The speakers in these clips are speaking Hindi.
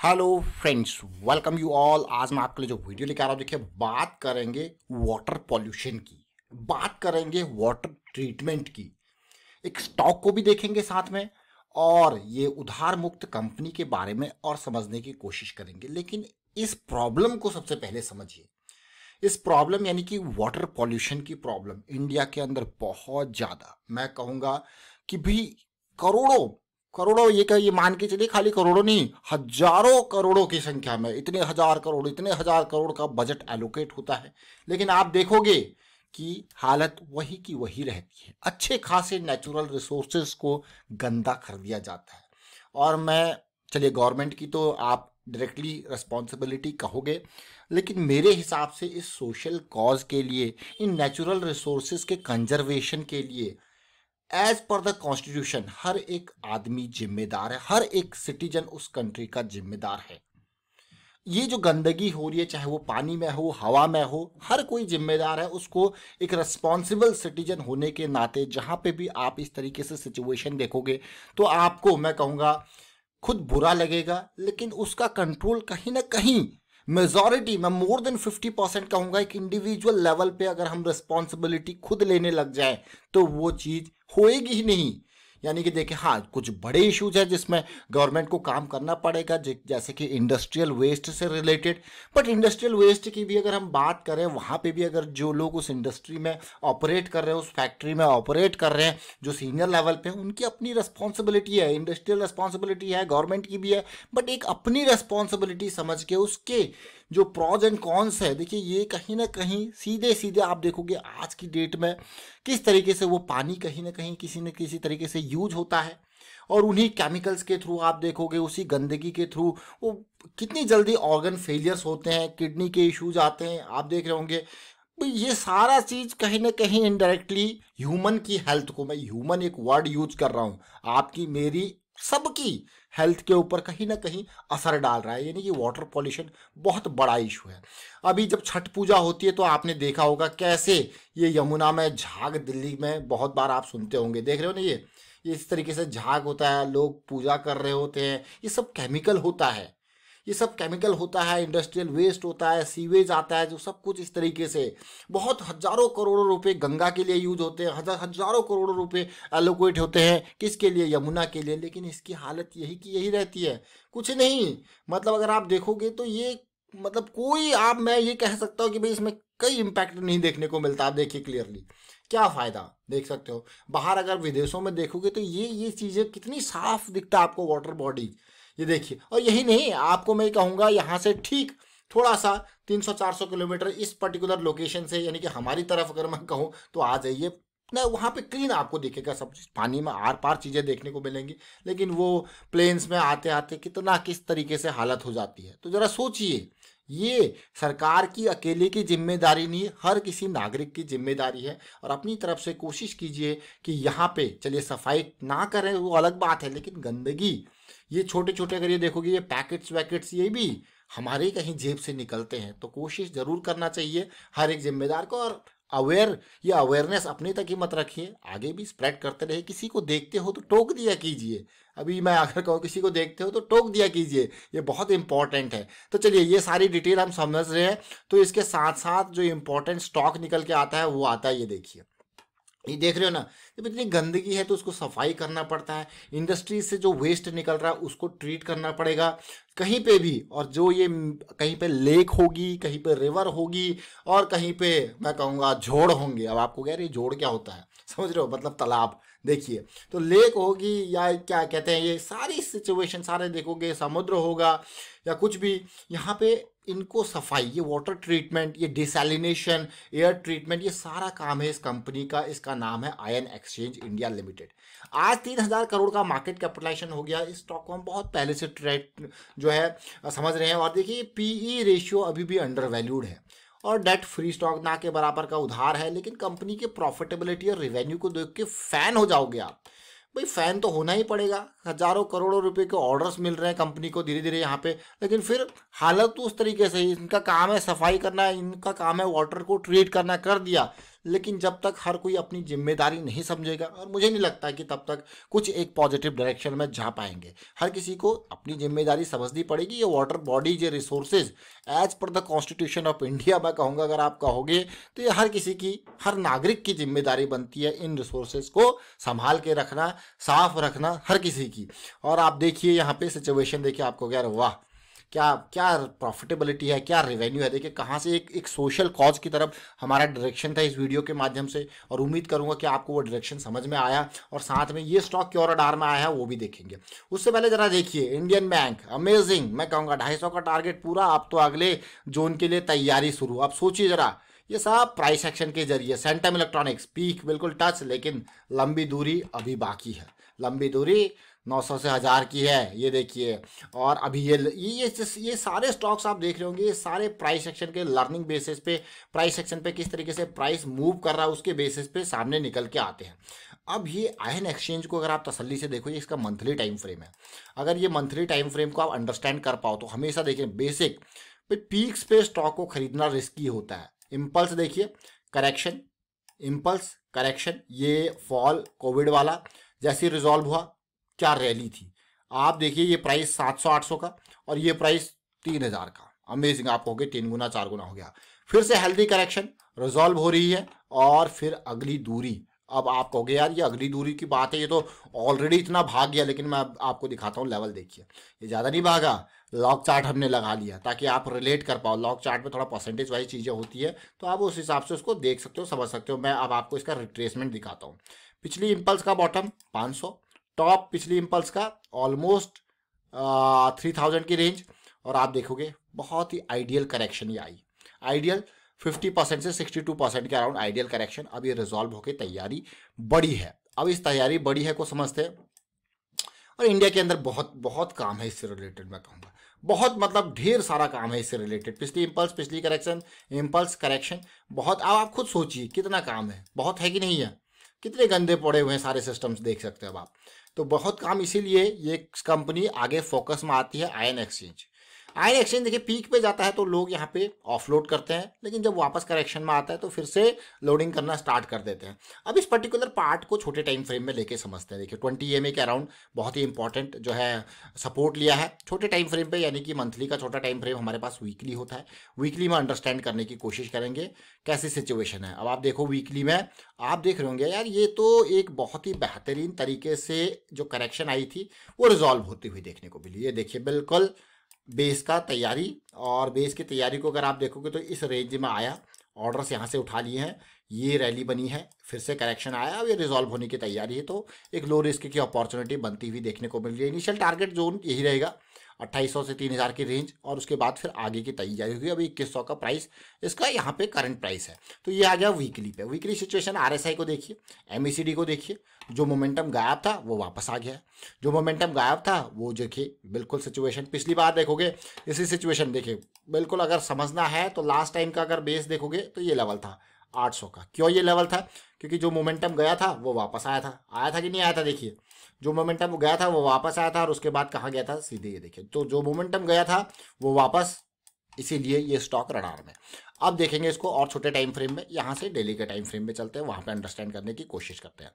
Hello friends, welcome you all. आज मैं आपके लिए जो वीडियो लेकर आ रहा हूँ, देखिए बात करेंगे वाटर पॉल्यूशन की, बात करेंगे वाटर ट्रीटमेंट की, एक स्टॉक को भी देखेंगे साथ में, और ये उधार मुक्त कंपनी के बारे में और समझने की कोशिश करेंगे। लेकिन इस प्रॉब्लम को सबसे पहले समझिए। इस प्रॉब्लम यानी कि वाटर पॉल्यूशन की प्रॉब्लम इंडिया के अंदर बहुत ज़्यादा, मैं कहूँगा कि भी करोड़ों करोड़ों, ये मान के चलिए खाली करोड़ों नहीं, हजारों करोड़ों की संख्या में, इतने हजार करोड़ का बजट एलोकेट होता है। लेकिन आप देखोगे कि हालत वही की वही रहती है। अच्छे खासे नेचुरल रिसोर्सेज को गंदा कर दिया जाता है। और मैं, चलिए गवर्नमेंट की तो आप डायरेक्टली रिस्पॉन्सिबिलिटी कहोगे, लेकिन मेरे हिसाब से इस सोशल कॉज के लिए, इन नेचुरल रिसोर्सेज के कंजर्वेशन के लिए, एज पर द कॉन्स्टिट्यूशन हर एक आदमी जिम्मेदार है, हर एक सिटीजन उस कंट्री का जिम्मेदार है। ये जो गंदगी हो रही है, चाहे वो पानी में हो, हवा में हो, हर कोई जिम्मेदार है उसको। एक रिस्पॉन्सिबल सिटीजन होने के नाते जहाँ पे भी आप इस तरीके से सिचुएशन देखोगे तो आपको, मैं कहूँगा, खुद बुरा लगेगा, लेकिन उसका कंट्रोल कहीं ना कहीं मेजॉरिटी, मैं मोर देन 50% कहूँगा, एक इंडिविजुअल लेवल पे अगर हम रिस्पॉन्सिबिलिटी खुद लेने लग जाए तो वो चीज़ होएगी ही नहीं। यानी कि देखिए, हाँ कुछ बड़े इश्यूज हैं जिसमें गवर्नमेंट को काम करना पड़ेगा, जैसे कि इंडस्ट्रियल वेस्ट से रिलेटेड। बट इंडस्ट्रियल वेस्ट की भी अगर हम बात करें, वहाँ पे भी अगर जो लोग उस इंडस्ट्री में ऑपरेट कर रहे हैं, उस फैक्ट्री में ऑपरेट कर रहे हैं, जो सीनियर लेवल पे, उनकी अपनी रिस्पॉन्सिबिलिटी है, इंडस्ट्रियल रिस्पॉन्सिबिलिटी है, गवर्नमेंट की भी है। बट एक अपनी रिस्पॉन्सिबिलिटी समझ के उसके जो प्रॉज एंड कॉन्स है, देखिए ये कहीं ना कहीं सीधे सीधे आप देखोगे आज की डेट में किस तरीके से वो पानी कहीं ना कहीं किसी न किसी तरीके से यूज होता है। और उन्हीं केमिकल्स के थ्रू आप देखोगे, उसी गंदगी के थ्रू वो कितनी जल्दी ऑर्गन फेलियर्स होते हैं, किडनी के इश्यूज आते हैं, आप देख रहे होंगे। ये सारा चीज कहीं ना कहीं इनडायरेक्टली ह्यूमन की हेल्थ को, मैं ह्यूमन एक वर्ड यूज कर रहा हूं, आपकी मेरी सबकी हेल्थ के ऊपर कहीं ना कहीं असर डाल रहा है। यानी कि वाटर पॉल्यूशन बहुत बड़ा इशू है। अभी जब छठ पूजा होती है तो आपने देखा होगा कैसे ये यमुना में झाग, दिल्ली में बहुत बार आप सुनते होंगे, देख रहे हो ना, ये इस तरीके से झाग होता है, लोग पूजा कर रहे होते हैं। ये सब केमिकल होता है, ये सब केमिकल होता है, इंडस्ट्रियल वेस्ट होता है, सीवेज आता है, जो सब कुछ इस तरीके से बहुत हजारों करोड़ों रुपए गंगा के लिए यूज होते हैं, हजारों करोड़ों रुपए एलोकेट होते हैं किसके लिए, यमुना के लिए। लेकिन इसकी हालत यही की यही रहती है, कुछ नहीं। मतलब अगर आप देखोगे तो ये, मतलब कोई, आप, मैं ये कह सकता हूँ कि भाई इसमें कई इम्पैक्ट नहीं देखने को मिलता। आप देखिए क्लियरली क्या फायदा, देख सकते हो। बाहर अगर विदेशों में देखोगे तो ये चीजें कितनी साफ दिखता है आपको, वाटर बॉडी, ये देखिए। और यही नहीं, आपको मैं कहूँगा यहाँ से ठीक थोड़ा सा 300-400 किलोमीटर इस पर्टिकुलर लोकेशन से, यानी कि हमारी तरफ अगर मैं कहूँ तो आ जाइए ना, वहाँ पे क्लीन आपको दिखेगा सब चीज़, पानी में आर पार चीज़ें देखने को मिलेंगी। लेकिन वो प्लेन्स में आते आते कितना किस तरीके से हालत हो जाती है। तो ज़रा सोचिए, ये सरकार की अकेले की जिम्मेदारी नहीं, हर किसी नागरिक की जिम्मेदारी है। और अपनी तरफ से कोशिश कीजिए कि यहाँ पे, चलिए सफाई ना करें वो अलग बात है, लेकिन गंदगी, ये छोटे छोटे अगर ये देखोगे, ये पैकेट्स वैकेट्स, ये भी हमारे कहीं जेब से निकलते हैं। तो कोशिश जरूर करना चाहिए हर एक जिम्मेदार को। और ये अवेयरनेस अपने तक ही मत रखिए, आगे भी स्प्रेड करते रहे। किसी को देखते हो तो टोक दिया कीजिए। अभी मैं अगर कहूँ किसी को देखते हो तो टोक दिया कीजिए, ये बहुत इंपॉर्टेंट है। तो चलिए, ये सारी डिटेल हम समझ रहे हैं। तो इसके साथ साथ जो इंपॉर्टेंट स्टॉक निकल के आता है वो आता है, ये देखिए, ये देख रहे हो ना। जब इतनी गंदगी है तो उसको सफाई करना पड़ता है, इंडस्ट्री से जो वेस्ट निकल रहा है उसको ट्रीट करना पड़ेगा कहीं पे भी। और जो ये कहीं पे लेक होगी, कहीं पे रिवर होगी, और कहीं पे मैं कहूँगा जोड़ होंगे। अब आपको कह रहे जोड़ क्या होता है, समझ रहे हो, मतलब तालाब। देखिए, तो लेक होगी या क्या कहते हैं, ये सारी सिचुएशन सारे देखोगे, समुद्र होगा या कुछ भी, यहाँ पे इनको सफाई, ये वाटर ट्रीटमेंट, ये डिसैलिनेशन, एयर ट्रीटमेंट, ये सारा काम है इस कंपनी का। इसका नाम है आयन एक्सचेंज इंडिया लिमिटेड। आज 3,000 करोड़ का मार्केट कैपिटलाइजेशन हो गया। इस स्टॉक को हम बहुत पहले से ट्रेड जो है समझ रहे हैं। और देखिए, पीई रेशियो अभी भी अंडर वैल्यूड है, और डेट फ्री स्टॉक ना के बराबर का उधार है। लेकिन कंपनी के प्रॉफिटेबिलिटी और रेवेन्यू को देख के फैन हो जाओगे आप। भाई फैन तो होना ही पड़ेगा, हजारों करोड़ों रुपए के ऑर्डर्स मिल रहे हैं कंपनी को धीरे धीरे यहाँ पे। लेकिन फिर हालत तो उस तरीके से, इनका काम है सफाई करना, इनका काम है वाटर को ट्रीट करना, कर दिया। लेकिन जब तक हर कोई अपनी जिम्मेदारी नहीं समझेगा, और मुझे नहीं लगता कि तब तक कुछ एक पॉजिटिव डायरेक्शन में जा पाएंगे। हर किसी को अपनी जिम्मेदारी समझनी पड़ेगी। ये वाटर बॉडीज, ये resources as per the constitution of India, मैं कहूँगा अगर आप कहोगे तो ये हर किसी की, हर नागरिक की जिम्मेदारी बनती है इन रिसोर्सेज को संभाल के रखना, साफ रखना, हर किसी की। और आप देखिए यहाँ पे सिचुएशन देखिए, आपको यार वाह, क्या क्या प्रॉफिटेबिलिटी है, क्या रेवेन्यू है। देखिए कहाँ से एक सोशल कॉज की तरफ हमारा डायरेक्शन था इस वीडियो के माध्यम से, और उम्मीद करूंगा कि आपको वो डायरेक्शन समझ में आया, और साथ में ये स्टॉक क्यों रडार में आया है वो भी देखेंगे। उससे पहले जरा देखिए इंडियन बैंक, अमेजिंग, मैं कहूँगा 250 का टारगेट पूरा। आप तो अगले जोन के लिए तैयारी शुरू। आप सोचिए जरा, ये सब प्राइस एक्शन के जरिए। सेंटम इलेक्ट्रॉनिक्स पीक बिल्कुल टच, लेकिन लंबी दूरी अभी बाकी है। लंबी दूरी 900 से 1000 की है, ये देखिए। और अभी ये सारे स्टॉक्स आप देख रहे होंगे, ये सारे प्राइस एक्शन के लर्निंग बेसिस पे, प्राइस एक्शन पे किस तरीके से प्राइस मूव कर रहा है उसके बेसिस पे सामने निकल के आते हैं। अब ये आयन एक्सचेंज को अगर आप तसल्ली से देखो, ये इसका मंथली टाइम फ्रेम है। अगर ये मंथली टाइम फ्रेम को आप अंडरस्टैंड कर पाओ तो हमेशा देखें बेसिक पीक्स पे स्टॉक को खरीदना रिस्की होता है। इम्पल्स देखिए, करेक्शन, इम्पल्स करेक्शन, ये फॉल कोविड वाला जैसे रिजॉल्व हुआ, क्या रैली थी। आप देखिए ये प्राइस 700-800 का, और ये प्राइस 3000 का। अमेजिंग, आप कहोगे 3 गुना 4 गुना हो गया। फिर से हेल्दी करेक्शन रिजॉल्व हो रही है, और फिर अगली दूरी। अब आप कहोगे यार ये अगली दूरी की बात है, ये तो ऑलरेडी इतना भाग गया। लेकिन मैं आपको दिखाता हूँ लेवल, देखिए ये ज़्यादा नहीं भागा। लॉग चार्ट हमने लगा लिया ताकि आप रिलेट कर पाओ। लॉग चार्ट में थोड़ा परसेंटेज वाइज चीज़ें होती है, तो आप उस हिसाब से उसको देख सकते हो, समझ सकते हो। मैं अब आपको इसका रिट्रेसमेंट दिखाता हूँ। पिछली इम्पल्स का बॉटम 500, टॉप पिछली इम्पल्स का ऑलमोस्ट 3000 की रेंज, और आप देखोगे बहुत ही आइडियल करेक्शन ये आई। आइडियल 50% से 62% के अराउंड आइडियल करेक्शन। अब ये रिजॉल्व होकर तैयारी बड़ी है। अब इस तैयारी बड़ी है को समझते हैं, और इंडिया के अंदर बहुत बहुत काम है इससे रिलेटेड। मैं कहूँगा बहुत, मतलब ढेर सारा काम है इससे रिलेटेड। पिछली इम्पल्स, पिछली करेक्शन, इम्पल्स करेक्शन, बहुत। अब आप खुद सोचिए कितना काम है, बहुत है कि नहीं है। कितने गंदे पड़े हुए हैं सारे सिस्टम्स, देख सकते हैं अब आप। तो बहुत काम, इसीलिए ये कंपनी आगे फोकस में आती है। आयन एक्सचेंज, आयन एक्सचेंज देखिए पीक पे जाता है तो लोग यहाँ पे ऑफलोड करते हैं, लेकिन जब वापस करेक्शन में आता है तो फिर से लोडिंग करना स्टार्ट कर देते हैं। अब इस पर्टिकुलर पार्ट को छोटे टाइम फ्रेम में लेके समझते हैं। देखिए 20 EMA के अराउंड बहुत ही इंपॉर्टेंट जो है सपोर्ट लिया है छोटे टाइम फ्रेम पे, यानी कि मंथली का छोटा टाइम फ्रेम हमारे पास वीकली होता है। वीकली में अंडरस्टैंड करने की कोशिश करेंगे कैसी सिचुएशन है। अब आप देखो वीकली में, आप देख रहे होंगे यार ये तो एक बहुत ही बेहतरीन तरीके से जो करेक्शन आई थी वो रिजॉल्व होती हुई देखने को मिली। ये देखिए बिल्कुल बेस का तैयारी, और बेस की तैयारी को अगर आप देखोगे तो इस रेंज में आया, ऑर्डर्स यहाँ से उठा लिए हैं, ये रैली बनी है, फिर से करेक्शन आया, अब ये रिजॉल्व होने की तैयारी है। तो एक लो रिस्क की अपॉर्चुनिटी बनती हुई देखने को मिल रही है। इनिशियल टारगेट जोन यही रहेगा 2800 से 3000 की रेंज, और उसके बाद फिर आगे की तैयारी होगी। अभी 2100 का प्राइस इसका यहाँ पे करंट प्राइस है। तो ये आ गया वीकली पे। वीकली सिचुएशन RSI को देखिए, MECD को देखिए। जो मोमेंटम गायब था वो वापस आ गया है, जो मोमेंटम गायब था वो देखिए बिल्कुल सिचुएशन। पिछली बार देखोगे इसी सिचुएशन देखिए बिल्कुल, अगर समझना है तो लास्ट टाइम का अगर बेस देखोगे तो ये लेवल था 800 का। क्यों ये लेवल था? क्योंकि जो मोमेंटम गया था वो वापस आया था कि नहीं आया था। देखिए जो मोमेंटम गया था वो वापस आया था, और उसके बाद कहाँ गया था? सीधे ये देखिए, तो जो मोमेंटम गया था वो वापस, इसीलिए ये स्टॉक रडार में। अब देखेंगे इसको और छोटे टाइम फ्रेम में। यहाँ से डेली के टाइम फ्रेम में चलते हैं, वहाँ पे अंडरस्टैंड करने की कोशिश करते हैं।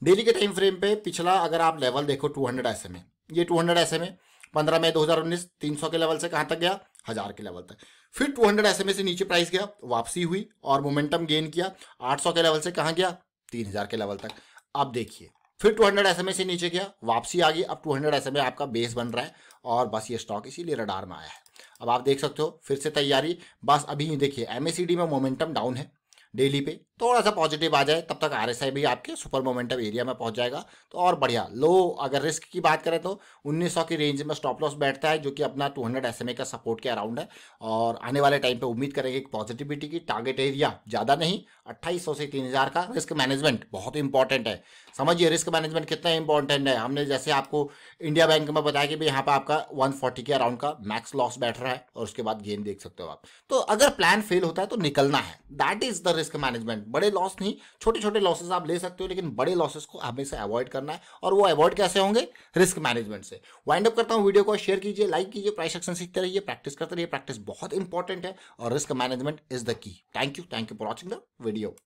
डेली के टाइम फ्रेम पे पिछला अगर आप लेवल देखो 200 SMA, ये 200 SMA 15 मई 2019 300 के लेवल से कहाँ तक गया? 1000 के लेवल तक। फिर 200 SMA से नीचे प्राइस गया, वापसी हुई और मोमेंटम गेन किया, 800 के लेवल से कहाँ गया? 3000 के लेवल तक। अब देखिए फिर 200 SMA से नीचे गया, वापसी आ गई। अब 200 SMA आपका बेस बन रहा है, और बस ये स्टॉक इसीलिए रडार में आया है। अब आप देख सकते हो फिर से तैयारी। बस अभी देखिए MACD में मोमेंटम डाउन है, डेली पे थोड़ा सा पॉजिटिव आ जाए तब तक RSI भी आपके सुपर मोमेंटम एरिया में पहुंच जाएगा, तो और बढ़िया। लो अगर रिस्क की बात करें तो 1900 की रेंज में स्टॉप लॉस बैठता है, जो कि अपना 200 SMA का सपोर्ट के अराउंड है। और आने वाले टाइम पे उम्मीद करेंगे एक पॉजिटिविटी की। टारगेट एरिया ज़्यादा नहीं, 2800 से 3000 का। रिस्क मैनेजमेंट बहुत इंपॉर्टेंट है, समझिए रिस्क मैनेजमेंट कितना इंपॉर्टेंट है। हमने जैसे आपको इंडिया बैंक में बताया कि भाई यहाँ पे आपका 140 के अराउंड का मैक्स लॉस बैठ रहा है और उसके बाद गेन देख सकते हो आप। तो अगर प्लान फेल होता है तो निकलना है, that is the risk management. बड़े लॉस नहीं, छोटे छोटे लॉसेस आप ले सकते हो, लेकिन बड़े लॉसेस को हमेशा अवॉइड करना है। और वो अवॉइड कैसे होंगे? रिस्क मैनेजमेंट से। वाइंड अप करता हूँ वीडियो को, शेयर कीजिए, लाइक कीजिए, प्राइस एक्शन सीखते रहिए, प्रैक्टिस करते रहिए। प्रैक्टिस बहुत इंपॉर्टेंट है और risk management is the key. Thank you for watching the video.